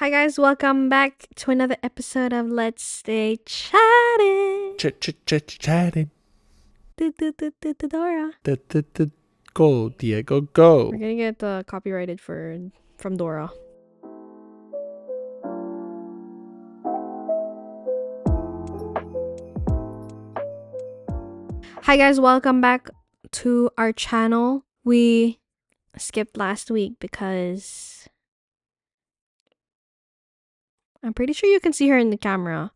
Hi guys, welcome back to another episode of Let's Stay Chatting. Chatting. Dora. Go, Diego, go. We're gonna get copyrighted from Dora. Hi guys, welcome back to our channel. We skipped last week because I'm pretty sure you can see her in the camera.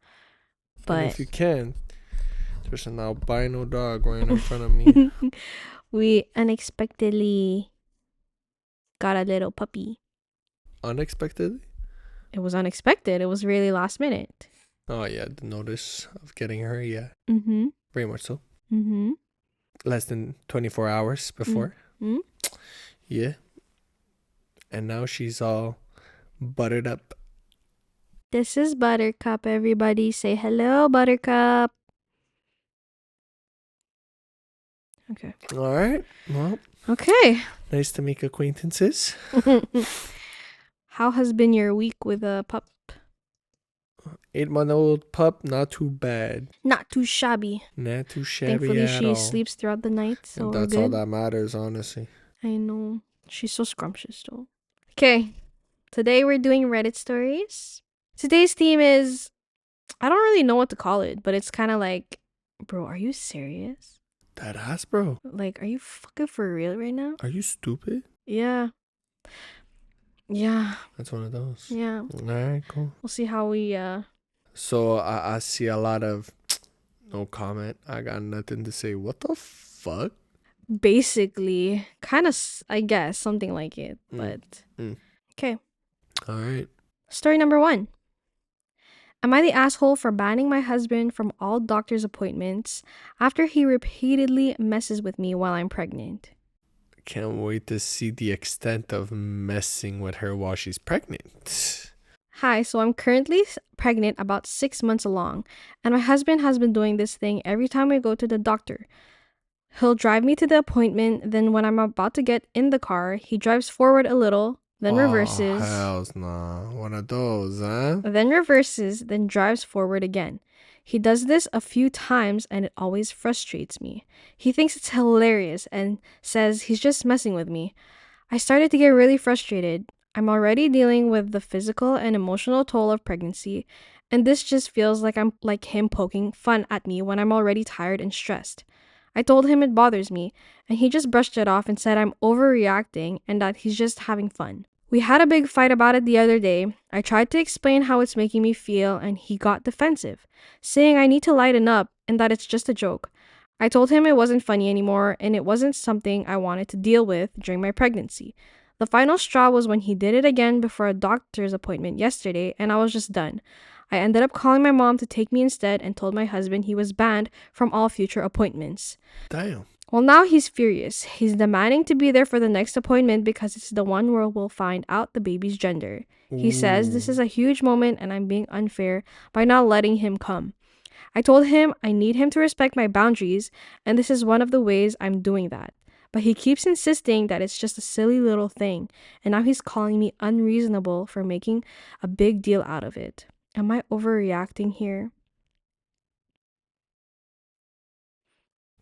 And But if you can, there's an albino dog right in front of me. we unexpectedly got a little puppy. Unexpectedly? It was unexpected. It was really last minute. Oh, yeah, the notice of getting her, yeah. Mm-hmm. Very much so. Mm-hmm. Less than 24 hours before. Mm-hmm. Yeah. And now she's all buttered up. This is Buttercup, everybody. Say hello, Buttercup. Okay. All right. Well, Okay. nice to make acquaintances. How has been your week with a pup? 8-month-old pup, not too bad. Not too shabby. Not too shabby Thankfully, at she all. sleeps throughout the night, so And we're that's good. all that matters, honestly. I know. She's so scrumptious, though. Okay. Today we're doing Reddit stories. Today's theme is... I don't really know what to call it, but it's kind of like... Bro, are you serious? That ass, bro. Like, are you fucking for real right now? Are you stupid? Yeah. Yeah. That's one of those. Yeah. All right, cool. We'll see how we... So I see a lot of no comment. I got nothing to say. What the fuck? Basically, kind of, I guess, something like it. But, okay. All right. Story number 1. Am I the asshole for banning my husband from all doctor's appointments after he repeatedly messes with me while I'm pregnant? Can't wait to see the extent of messing with her while she's pregnant. Hi, so I'm currently pregnant about 6 months along, and my husband has been doing this thing every time we go to the doctor. He'll drive me to the appointment, then when I'm about to get in the car, he drives forward a little, then reverses. Oh, hells nah. One of those, huh? Then reverses, then drives forward again. He does this a few times and it always frustrates me. He thinks it's hilarious and says he's just messing with me. I started to get really frustrated. I'm already dealing with the physical and emotional toll of pregnancy, and this just feels like I'm like him poking fun at me when I'm already tired and stressed. I told him it bothers me, and he just brushed it off and said I'm overreacting and that he's just having fun. We had a big fight about it the other day. I tried to explain how it's making me feel, and he got defensive, saying I need to lighten up and that it's just a joke. I told him it wasn't funny anymore, and it wasn't something I wanted to deal with during my pregnancy. The final straw was when he did it again before a doctor's appointment yesterday, and I was just done. I ended up calling my mom to take me instead and told my husband he was banned from all future appointments. Damn. Well, now he's furious. He's demanding to be there for the next appointment because it's the one where we'll find out the baby's gender. He says this is a huge moment and I'm being unfair by not letting him come. I told him I need him to respect my boundaries, and this is one of the ways I'm doing that. But he keeps insisting that it's just a silly little thing, and now he's calling me unreasonable for making a big deal out of it. Am I overreacting here?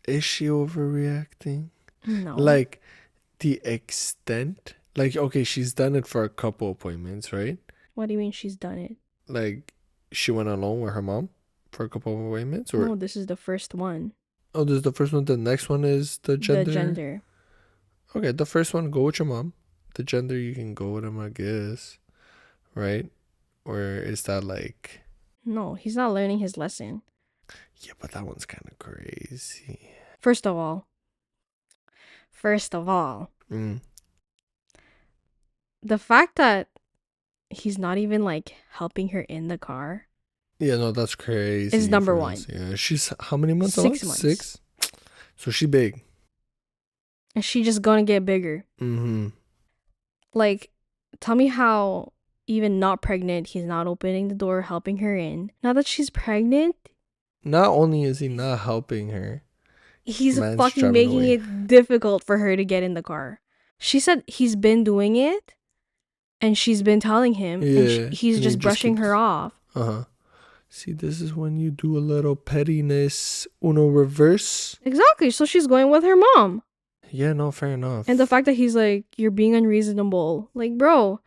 Is she overreacting? No. Like, the extent? Like, okay, she's done it for a couple appointments, right? What do you mean she's done it? Like, she went alone with her mom for a couple of appointments? Or No, this is the first one. oh, this is the first one. The next one is the gender? The gender. Okay, the first one, go with your mom. The gender, you can go with him, I guess. Right? Or is that like... No, he's not learning his lesson. Yeah, but that one's kind of crazy. First of all, the fact that he's not even like helping her in the car. Yeah, no, that's crazy. Is number one. Yeah, she's how many months? 6 months. 6. So she big. And she just gonna get bigger. Like, tell me how even not pregnant, he's not opening the door, helping her in. Now that she's pregnant, not only is he not helping her, he's man's fucking driving making away. it difficult for her to get in the car. She said he's been doing it And she's been telling him, and Yeah. he's And he just just brushing her keeps. off. Uh-huh. See, this is when you do a little pettiness, uno reverse. Exactly. So she's going with her mom. Yeah, no, fair enough. And the fact that he's like, you're being unreasonable. Like, bro,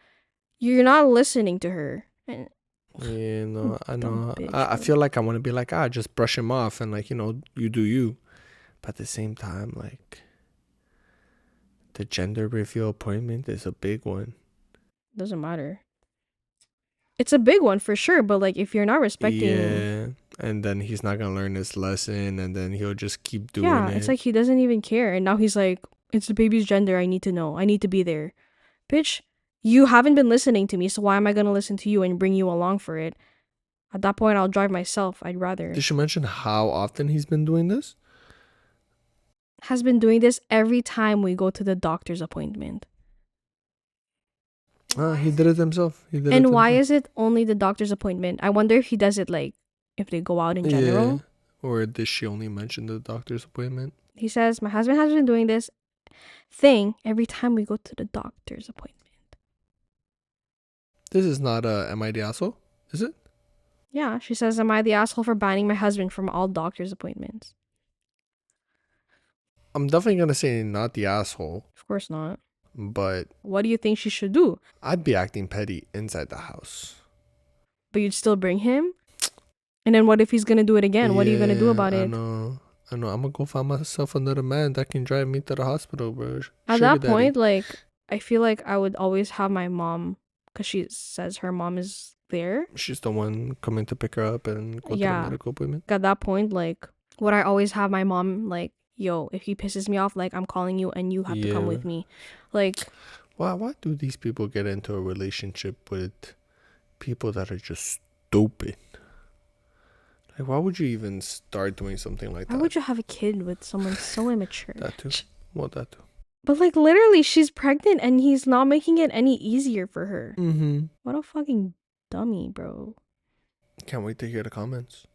you're not listening to her. And Yeah, no, I dumb know. bitch, I bro. feel like I want to be like, just brush him off and like, you do you. But at the same time, like, the gender reveal appointment is a big one. Doesn't matter. It's a big one for sure, but like if you're not respecting, Yeah, and then he's not gonna learn his lesson, and then he'll just keep doing it's it. like he doesn't even care. And now he's like, it's the baby's gender. I need to know. I need to be there. Bitch, you haven't been listening to me, so why am I gonna listen to you and bring you along for it? At that point, I'll drive myself. I'd rather. Did she mention how often he's been doing this? Has been doing this every time we go to the doctor's appointment. He did it himself. And why is it only the doctor's appointment? I wonder if he does it like if they go out in general. Yeah. Or did she only mention the doctor's appointment? He says, my husband has been doing this thing every time we go to the doctor's appointment. This is not Am I the asshole? Is it? Yeah, she says, am I the asshole for banning my husband from all doctor's appointments? I'm definitely gonna say not the asshole, Of course not. but What do you think she should do? I'd be acting petty inside the house. But you'd still bring him? And then what if he's gonna do it again? What are you gonna do about it? I know. I'm gonna go find myself another man that can drive me to the hospital, bro. At that point, like, I feel like I would always have my mom, because she says her mom is there. She's the one coming to pick her up and go to the medical appointment. At that point, like, would I always have my mom, like, yo, if he pisses me off, like, I'm calling you and you have to come with me. Like, why do these people get into a relationship with people that are just stupid? Like, why would you even start doing something like that? Why would you have a kid with someone so immature? That too. Well, that too. But like literally, she's pregnant and he's not making it any easier for her. What a fucking dummy, bro. Can't wait to hear the comments.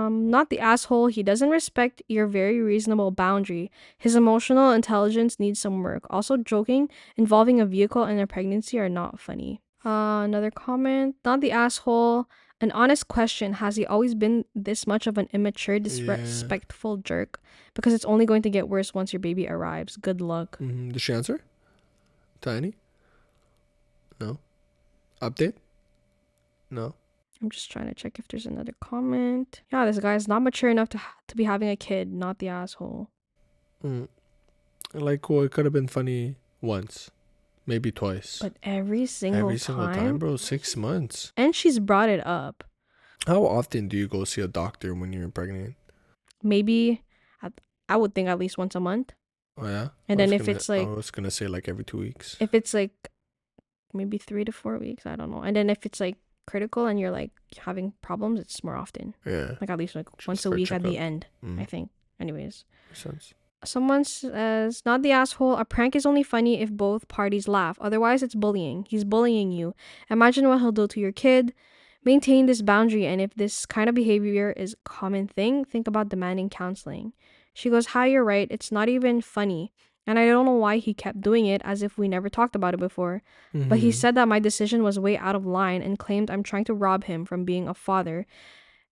Not the asshole. He doesn't respect your very reasonable boundary. His emotional intelligence needs some work. Also, joking involving a vehicle and a pregnancy are not funny. Another comment. Not the asshole. An honest question. Has he always been this much of an immature, disrespectful jerk? Because it's only going to get worse once your baby arrives. Good luck. Did she answer? Tiny? No. Update? No. I'm just trying to check if there's another comment. Yeah, this guy's not mature enough to be having a kid. Not the asshole. Like, well, it could have been funny once. Maybe twice. But every single time, bro. 6 months. And she's brought it up. How often do you go see a doctor when you're pregnant? Maybe, I would think at least once a month. Oh, yeah? And then if it's like... I was going to say like every 2 weeks. If it's like maybe 3 to 4 weeks, I don't know. And then if it's like critical and you're like having problems, it's more often. Yeah. Like at least like once a week at the end, I think. Anyways. Makes sense. Someone says, not the asshole. A prank is only funny if both parties laugh. Otherwise, it's bullying. He's bullying you. Imagine what he'll do to your kid. Maintain this boundary, and if this kind of behavior is a common thing, think about demanding counseling. She goes, hi, you're right. It's not even funny. And I don't know why he kept doing it as if we never talked about it before. But he said that my decision was way out of line and claimed I'm trying to rob him from being a father.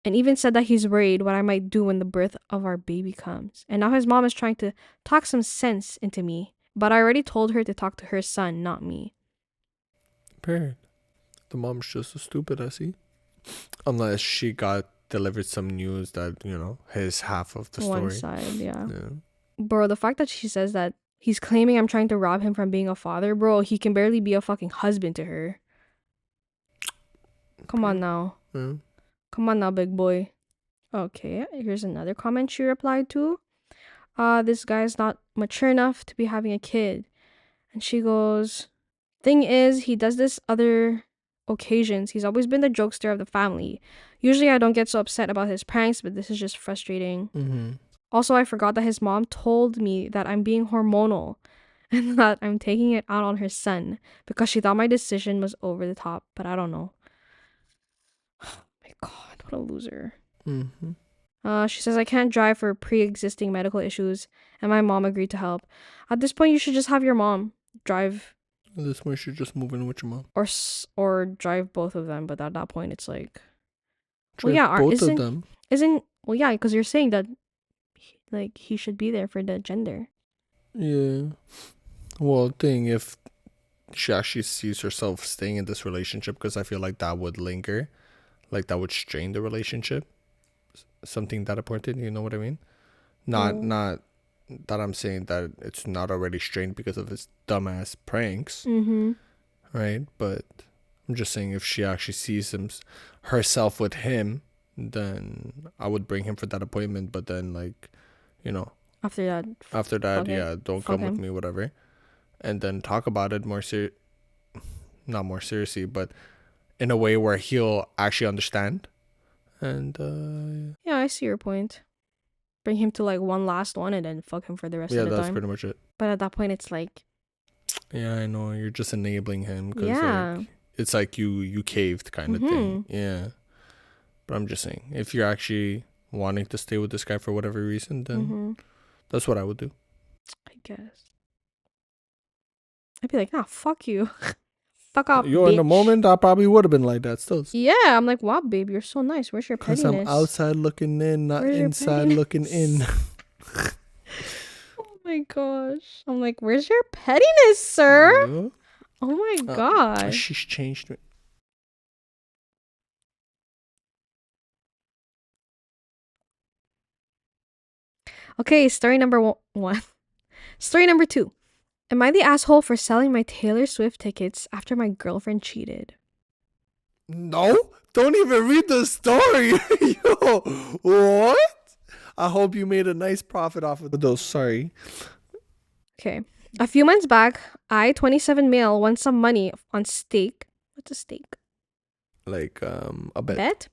And even said that he's worried what I might do when the birth of our baby comes. And now his mom is trying to talk some sense into me. But I already told her to talk to her son, not me. Period. The mom's just as stupid as he. Unless she got delivered some news that, his half of the story. One side, yeah. Bro, the fact that she says that he's claiming I'm trying to rob him from being a father, bro, he can barely be a fucking husband to her. Come on now. Yeah. Come on now, big boy. Okay, here's another comment she replied to. This guy's not mature enough to be having a kid. And she goes, thing is, he does this other occasions. He's always been the jokester of the family. Usually I don't get so upset about his pranks, but this is just frustrating. Also, I forgot that his mom told me that I'm being hormonal and that I'm taking it out on her son because she thought my decision was over the top, but I don't know. God, what a loser. She says I can't drive for pre-existing medical issues, and my mom agreed to help. At this point, you should just have your mom drive. This point, should just move in with your mom. Or drive both of them, but at that point it's like, Drive well, yeah, both of them. well, yeah, because you're saying that like he should be there for the gender. Yeah. Well, thing if she actually sees herself staying in this relationship, because I feel like that would linger, like that would strain the relationship. Something that important, you know what I mean? Not Oh. not that I'm saying that it's not already strained because of his dumbass pranks, Mm-hmm. right? But I'm just saying if she actually sees herself with him, then I would bring him for that appointment. But then, like, you know, After that, after that, fuck it. yeah, don't Fuck come with him. me, whatever. And then talk about it not more seriously, but in a way where he'll actually understand. And Yeah, I see your point. Bring him to like one last one and then fuck him for the rest yeah, of the that's time. pretty much it. But at that point, it's like, Yeah, I know you're just enabling him because yeah. like it's like you caved kind of thing. Yeah, but I'm just saying if you're actually wanting to stay with this guy for whatever reason, then that's what I would do. I guess. I'd be like, nah, fuck you. Fuck off, Yo, bitch. in the moment, I probably would have been like that still. Yeah, I'm like, wow, babe, you're so nice. Where's your Because pettiness? I'm outside looking in, not Where's your inside looking in. Oh my gosh. I'm like, where's your pettiness, sir? Yeah. Oh my gosh. She's changed me. Okay, story number one. Story number 2. Am I the asshole for selling my Taylor Swift tickets after my girlfriend cheated? No, don't even read the story. Yo, what? I hope you made a nice profit off of those. Sorry. Okay. A few months back, I, 27 male, won some money on stake. What's a stake? Like a bet. Bet?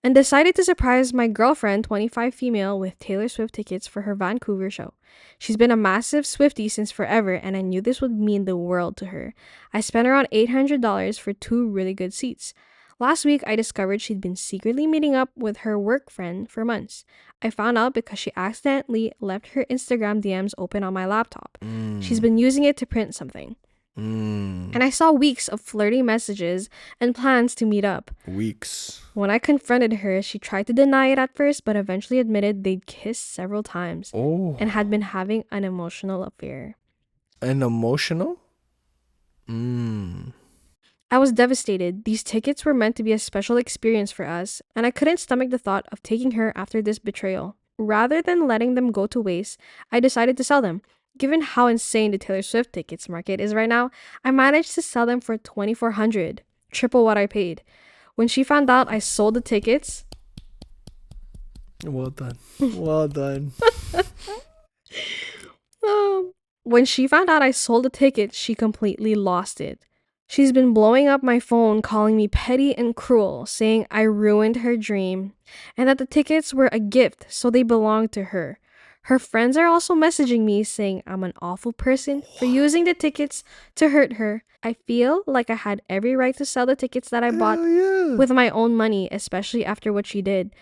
And decided to surprise my girlfriend, 25 female, with Taylor Swift tickets for her Vancouver show. She's been a massive Swiftie since forever, and I knew this would mean the world to her. I spent around $800 for 2 really good seats. Last week, I discovered she'd been secretly meeting up with her work friend for months. I found out because she accidentally left her Instagram DMs open on my laptop. She's been using it to print something. And I saw weeks of flirty messages and plans to meet up. Weeks. When I confronted her, she tried to deny it at first, but eventually admitted they'd kissed several times and had been having an emotional affair. An emotional? I was devastated. These tickets were meant to be a special experience for us, and I couldn't stomach the thought of taking her after this betrayal. Rather than letting them go to waste, I decided to sell them. Given how insane the Taylor Swift tickets market is right now, I managed to sell them for $2,400, triple what I paid. When she found out I sold the tickets, Well done. Well done. when she found out I sold the tickets, she completely lost it. She's been blowing up my phone, calling me petty and cruel, saying I ruined her dream, and that the tickets were a gift, so they belonged to her. Her friends are also messaging me saying I'm an awful person for using the tickets to hurt her. I feel like I had every right to sell the tickets that I bought with my own money, especially after what she did.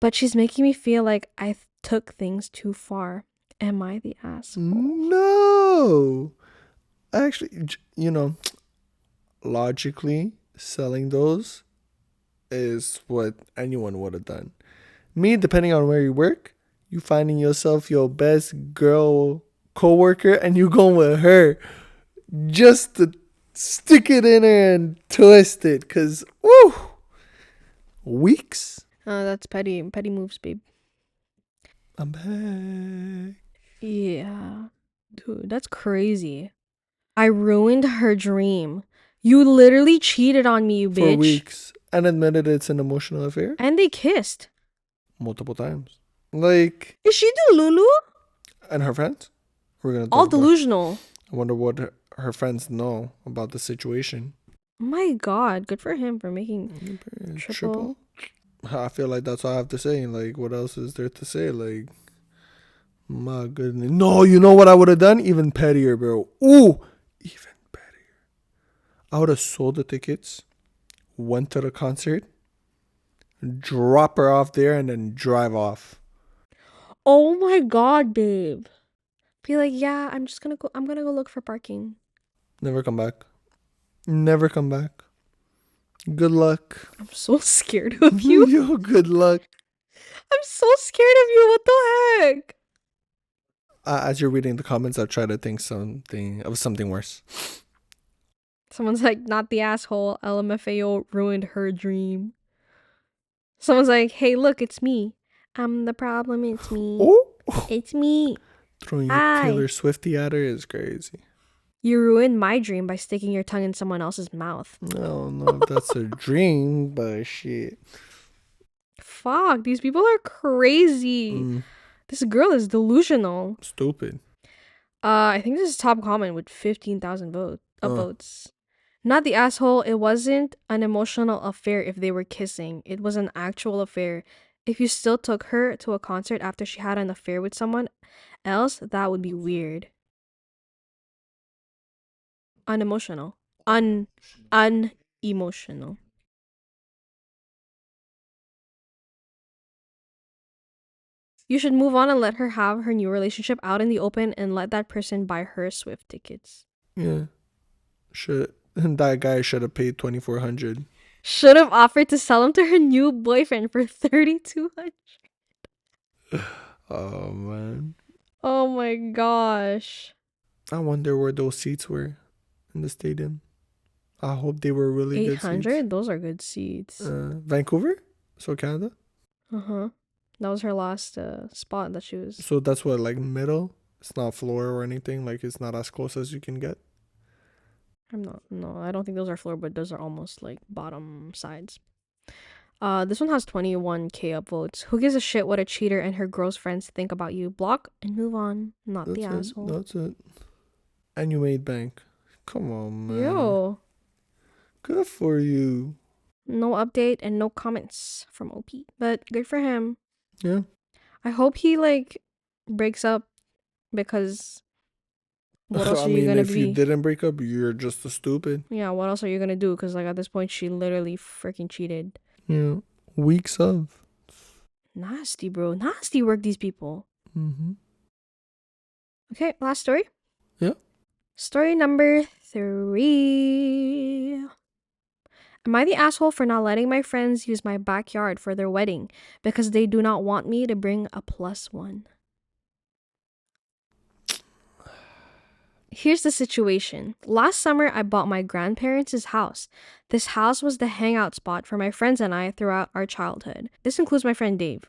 But she's making me feel like I took things too far. Am I the asshole? No. Actually, logically, selling those is what anyone would have done. Me, depending on where you work, you finding yourself your best girl co-worker and you going with her just to stick it in her and twist it. Because, woo, weeks. That's petty moves, babe. I'm back. Yeah. Dude, that's crazy. I ruined her dream. You literally cheated on me, you bitch. For weeks. And admitted it's an emotional affair. And they kissed. Multiple times. Like. Is she Delulu? And her friends? We're gonna all delusional. I wonder what her friends know about the situation. Oh my god, good for him for making triple. I feel like that's all I have to say. Like, what else is there to say? Like, my goodness. No, you know what I would have done? Even pettier, bro. Ooh, even pettier. I would have sold the tickets, went to the concert, drop her off there, and then drive off. Oh my god, babe. Be like, yeah, I'm gonna go look for parking. Never come back. Never come back. Good luck. I'm so scared of you. Yo, good luck. I'm so scared of you. What the heck? As you're reading the comments, I'll try to think something worse. Someone's like, not the asshole. LMFAO ruined her dream. Someone's like, hey, look, it's me. I'm the problem. It's me. Oh, It's me. throwing your Hi. Taylor Swifty at her is crazy. You ruined my dream by sticking your tongue in someone else's mouth. I don't know if that's a dream, but shit. Fuck, these people are crazy. This girl is delusional. Stupid. I think this is top comment with 15,000 votes. Not the asshole. It wasn't an emotional affair if they were kissing. It was an actual affair. If you still took her to a concert after she had an affair with someone else, that would be weird. Unemotional. Unemotional. You should move on and let her have her new relationship out in the open and let that person buy her Swift tickets. Yeah. That guy should have paid $2,400. Should have offered to sell him to her new boyfriend for $3,200. Oh man. Oh my gosh. I wonder where those seats were in the stadium. I hope they were really good seats. 800? Those are good seats. Vancouver? So Canada? Uh-huh. That was her last spot that she was. So that's what, like middle? It's not floor or anything? Like it's not as close as you can get? No, I don't think those are floor, but those are almost like bottom sides. This one has 21k upvotes. Who gives a shit what a cheater and her gross friends think about you? Block and move on. Not the asshole. That's it. And you made bank. Come on, man. Yo. Good for you. No update and no comments from OP. But good for him. Yeah. I hope he like breaks up because what else are you gonna if be? you didn't break up, you're just a stupid. Yeah, what else are you gonna do? Because like at this point, she literally freaking cheated. Yeah. Weeks of. Nasty, bro. Nasty work, these people. Mm-hmm. Okay, last story. Yeah. Story number 3. Am I the asshole for not letting my friends use my backyard for their wedding because they do not want me to bring a +1? Here's the situation. Last summer, I bought my grandparents' house. This house was the hangout spot for my friends and I throughout our childhood. This includes my friend Dave.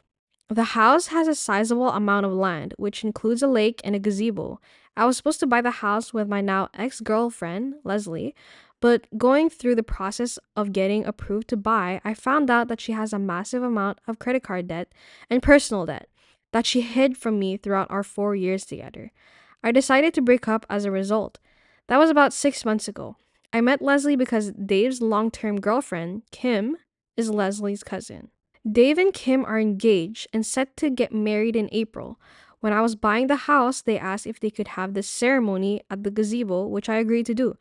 The house has a sizable amount of land, which includes a lake and a gazebo. I was supposed to buy the house with my now ex-girlfriend, Leslie, but going through the process of getting approved to buy, I found out that she has a massive amount of credit card debt and personal debt that she hid from me throughout our 4 years together. I decided to break up as a result. That was about 6 months ago. I met Leslie because Dave's long-term girlfriend, Kim, is Leslie's cousin. Dave and Kim are engaged and set to get married in April. When I was buying the house, they asked if they could have the ceremony at the gazebo, which I agreed to do.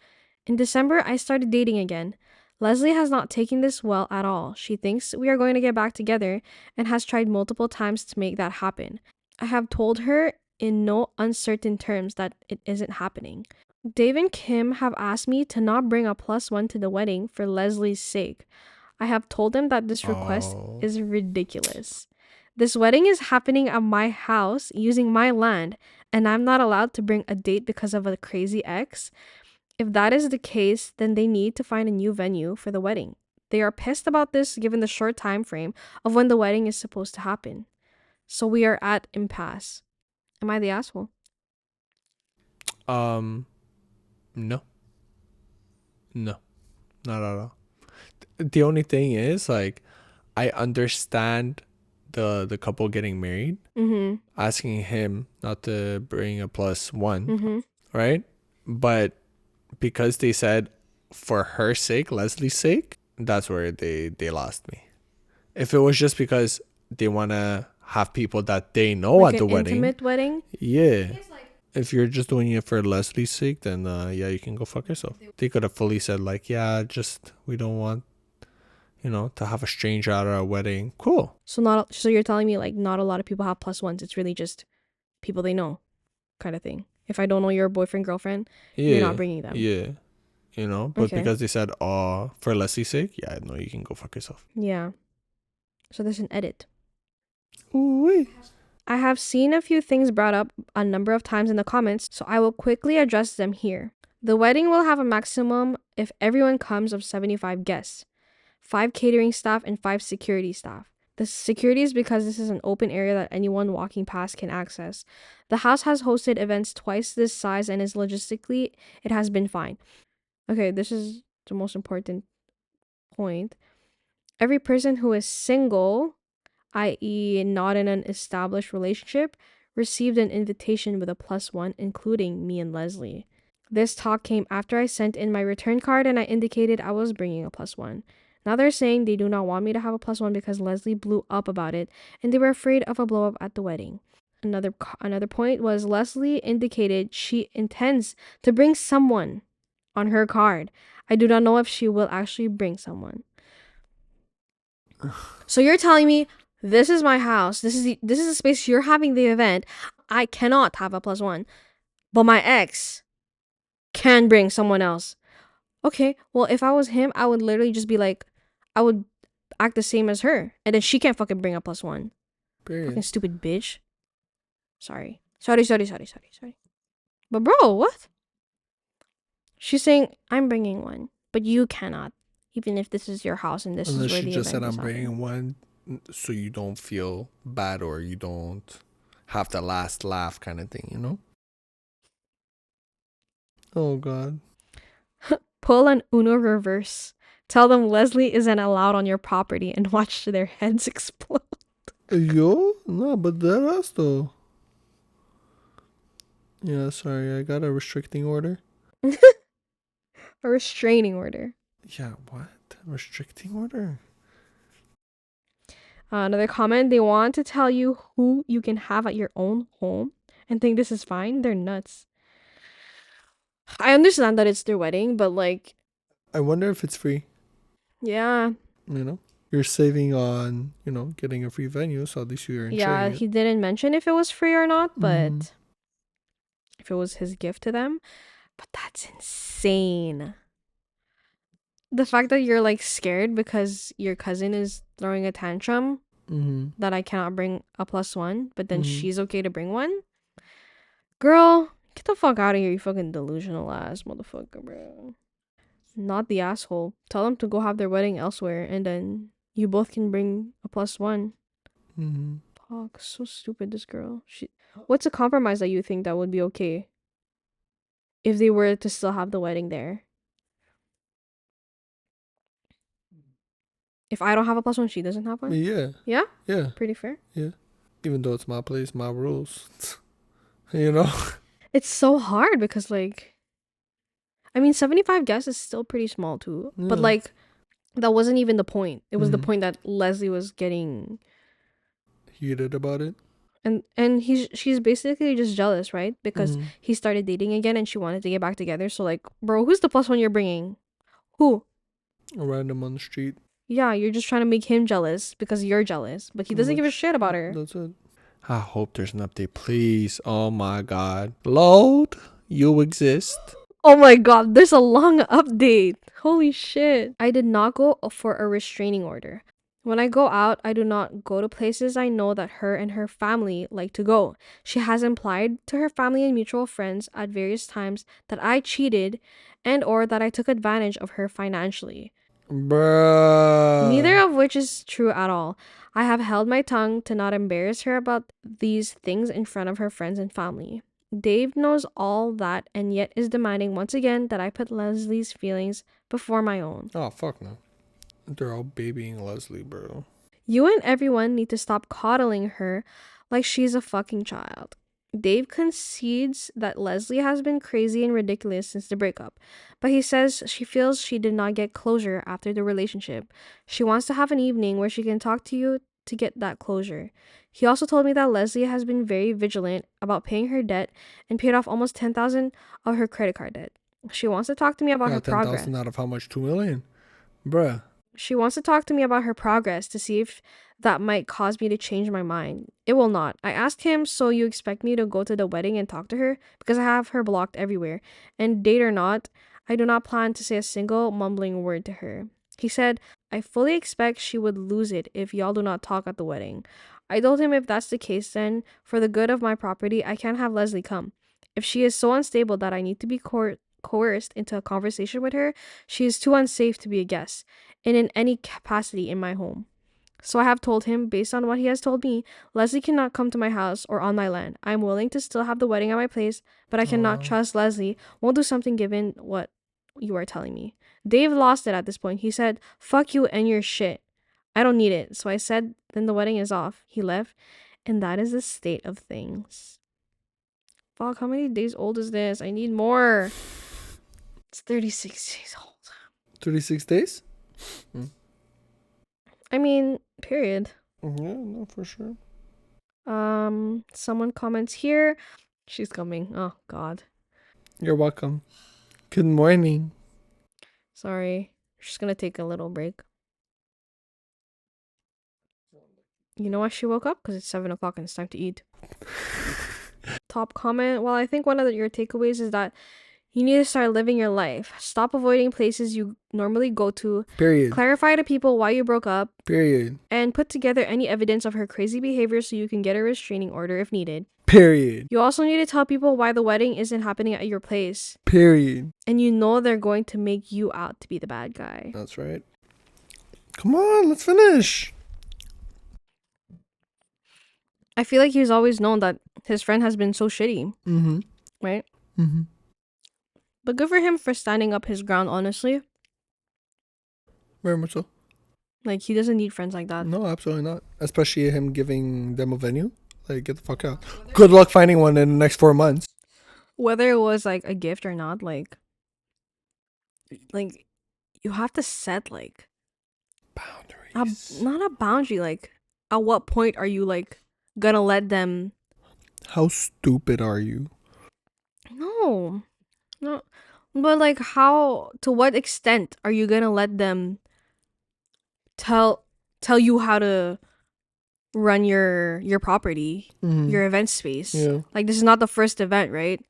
In December, I started dating again. Leslie has not taken this well at all. She thinks we are going to get back together and has tried multiple times to make that happen. I have told her in no uncertain terms that it isn't happening. Dave and Kim have asked me to not bring a +1 to the wedding for Leslie's sake. I have told them that this request is ridiculous. This wedding is happening at my house using my land, and I'm not allowed to bring a date because of a crazy ex. If that is the case, then they need to find a new venue for the wedding. They are pissed about this given the short time frame of when the wedding is supposed to happen. So we are at impasse. Am I the asshole? No. No. Not at all. The only thing is, like, I understand the couple getting married, asking him not to bring a +1, right? But because they said for her sake, Leslie's sake, that's where they lost me. If it was just because they want to have people that they know Like at the an wedding, intimate wedding? yeah. If you're just doing it for Leslie's sake, then yeah, you can go fuck yourself. They could have fully said like, yeah, just we don't want, to have a stranger at our wedding. Cool. So you're telling me like not a lot of people have +1s. It's really just people they know, kind of thing. If I don't know your boyfriend, girlfriend, Yeah. you're not bringing them. Yeah. you know. But Okay. because they said, "Oh, for Leslie's sake," yeah, no, you can go fuck yourself. Yeah. So there's an edit. Ooh-wee. I have seen a few things brought up a number of times in the comments, so I will quickly address them here. The wedding will have a maximum, if everyone comes, of 75 guests, 5 catering staff, and 5 security staff. The security is because this is an open area that anyone walking past can access. The house has hosted events twice this size and is logistically, it has been fine. Okay, this is the most important point. Every person who is single, i.e., not in an established relationship, received an invitation with a +1, including me and Leslie. This talk came after I sent in my return card and I indicated I was bringing a +1. Now they're saying they do not want me to have a +1 because Leslie blew up about it and they were afraid of a blow up at the wedding. Another point was Leslie indicated she intends to bring someone on her card. I do not know if she will actually bring someone. So you're telling me this is my house. This is the space you're having the event. I cannot have a +1, but my ex can bring someone else. Okay, well if I was him, I would literally just be like, I would act the same as her, and then she can't fucking bring a +1. Period. Fucking stupid bitch. Sorry. But bro, what? She's saying I'm bringing one, but you cannot, even if this is your house and this Unless is where she the just event said, is "I'm bringing happening. one," so you don't feel bad or you don't have the last laugh, kind of thing, you know. Oh God. Pull an Uno reverse. Tell them Leslie isn't allowed on your property and watch their heads explode. Yo, no, but that us though. Yeah, sorry, I got a restricting order. A restraining order. Yeah, what? Restricting order? Another comment, they want to tell you who you can have at your own home and think this is fine. They're nuts. I understand that it's their wedding, but like, I wonder if it's free. yeah. You know, you're saving on, you know, getting a free venue, so at least you're Yeah, ensuring it. he didn't mention if it was free or not, Mm-hmm. but if it was his gift to them. But that's insane. The fact that you're like scared because your cousin is throwing a tantrum Mm-hmm. that I cannot bring a +1, but then Mm-hmm. she's okay to bring one. Girl, get the fuck out of here, you fucking delusional ass motherfucker, bro. Not the asshole. Tell them to go have their wedding elsewhere, and then you both can bring a +1. Mm-hmm. Fuck, so stupid, this girl. What's a compromise that you think that would be okay if they were to still have the wedding there? If I don't have a +1, she doesn't have one? Yeah. Yeah? Yeah. Pretty fair. Yeah. Even though it's my place, my rules. You know. It's so hard because, like, I mean, 75 guests is still pretty small too. But, Yeah. like, that wasn't even the point. It was the Mhm. point that Leslie was getting. Heated about it. And she's basically just jealous, right? Because Mhm. he started dating again and she wanted to get back together. So, like, bro, who's the +1 you're bringing? Who? A random on the street. Yeah, you're just trying to make him jealous because you're jealous. But he doesn't give a shit about her. That's it. I hope there's an update, please. Oh my God. Load, you exist. Oh my god, there's a long update. Holy shit. I did not go for a restraining order. When I go out, I do not go to places I know that her and her family like to go. She has implied to her family and mutual friends at various times that I cheated and or that I took advantage of her financially. Bruh. Neither of which is true at all. I have held my tongue to not embarrass her about these things in front of her friends and family. Dave knows all that and yet is demanding once again that I put Leslie's feelings before my own. Oh, fuck no. They're all babying Leslie, bro. You and everyone need to stop coddling her like she's a fucking child. Dave concedes that Leslie has been crazy and ridiculous since the breakup, but he says she feels she did not get closure after the relationship. She wants to have an evening where she can talk to you to get that closure. He also told me that Leslie has been very vigilant about paying her debt and paid off almost 10,000 of her credit card debt. She wants to talk to me about her 10,000 progress. out of how much? 2 million? Bruh. She wants to talk to me about her progress to see if that might cause me to change my mind. It will not. I asked him, so you expect me to go to the wedding and talk to her? Because I have her blocked everywhere. And date or not, I do not plan to say a single mumbling word to her. He said, I fully expect she would lose it if y'all do not talk at the wedding. I told him if that's the case, then for the good of my property, I can't have Leslie come. If she is so unstable that I need to be coerced into a conversation with her, she is too unsafe to be a guest, and in any capacity in my home. So I have told him, based on what he has told me, Leslie cannot come to my house or on my land. I am willing to still have the wedding at my place, but I cannot trust Leslie won't do something given what you are telling me. Dave lost it at this point. He said, fuck you and your shit. I don't need it. So I said, then the wedding is off. He left, and that is the state of things. Fuck, how many days old is this? I need more. It's 36 days old. 36 days? I mean, period. Yeah, no, for sure. Someone comments here. She's coming. Oh, God. You're welcome. Good morning. Sorry. She's gonna take a little break. You know why she woke up? Because it's 7 o'clock and it's time to eat. Top comment. Well, I think one of your takeaways is that you need to start living your life. Stop avoiding places you normally go to. Period. Clarify to people why you broke up. Period. And put together any evidence of her crazy behavior so you can get a restraining order if needed. Period. You also need to tell people why the wedding isn't happening at your place. Period. And you know they're going to make you out to be the bad guy. That's right. Come on, let's finish. I feel like he's always known that his friend has been so shitty. Mm-hmm. Right? Mm-hmm. But good for him for standing up his ground, honestly. Very much so. Like, he doesn't need friends like that. No, absolutely not. Especially him giving them a venue. Like, get the fuck out. Good luck finding one in the next 4 months. Whether it was, like, a gift or not, like, you have to set, like, boundaries. not a boundary, like, at what point are you, like, gonna let them... How stupid are you? No. But, like, to what extent are you gonna let them tell you how to run your property, your event space? Yeah. Like, this is not the first event, right?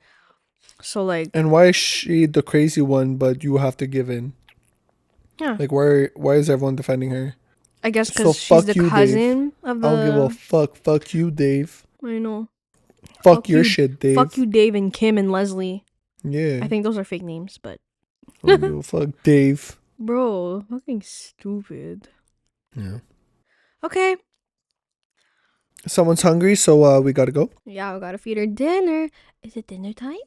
So, like... And why is she the crazy one, but you have to give in? Yeah. Like, why is everyone defending her? I guess because she's the cousin of the... I don't give a fuck. Fuck you, Dave. I know. Fuck your shit, Dave. Fuck you, Dave, and Kim and Leslie. Yeah. I think those are fake names, but... I don't give a fuck, Dave. Bro, fucking stupid. Yeah. Okay. Someone's hungry, so we gotta go. Yeah, we gotta feed her dinner. Is it dinner time?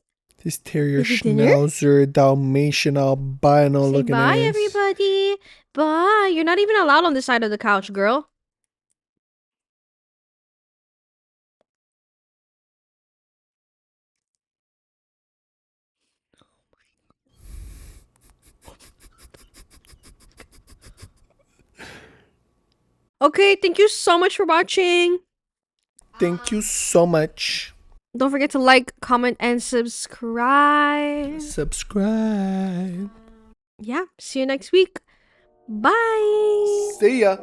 This terrier Is it dinner? schnauzer, Dalmatian, albino Say looking bye, ass. everybody. Bye. You're not even allowed on this side of the couch, girl. Okay, thank you so much for watching. Thank you so much. Don't forget to like, comment, and subscribe. Subscribe. Yeah, see you next week. Bye. See ya.